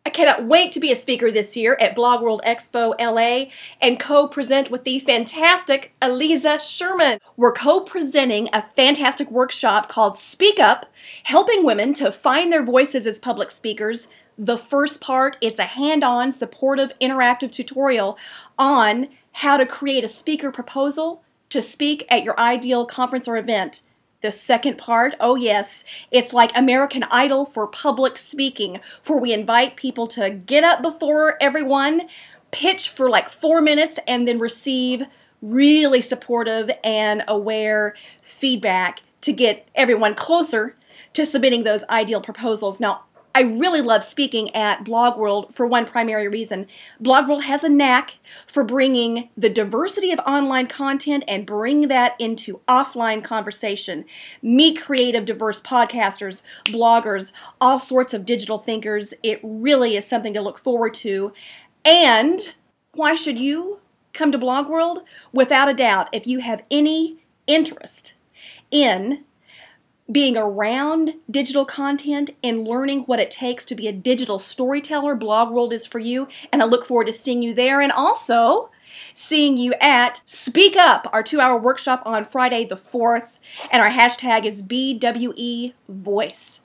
I cannot wait to be a speaker this year at Blog World Expo LA and co-present with the fantastic Aliza Sherman. We're co-presenting a fantastic workshop called Speak Up, helping women to find their voices as public speakers. The first part, it's a hand-on, supportive, interactive tutorial on how to create a speaker proposal to speak at your ideal conference or event. The second part, oh yes, it's like American Idol for public speaking, where we invite people to get up before everyone, pitch for like 4 minutes, and then receive really supportive and aware feedback to get everyone closer to submitting those ideal proposals. Now, I really love speaking at Blog World for one primary reason. Blog World has a knack for bringing the diversity of online content and bring that into offline conversation. Meet creative, diverse podcasters, bloggers, all sorts of digital thinkers. It really is something to look forward to. And why should you come to Blog World? Without a doubt, if you have any interest in being around digital content and learning what it takes to be a digital storyteller, Blog World is for you, and I look forward to seeing you there and also seeing you at Speak Up, our 2-hour workshop on Friday the 4th, and our hashtag is BWE Voice.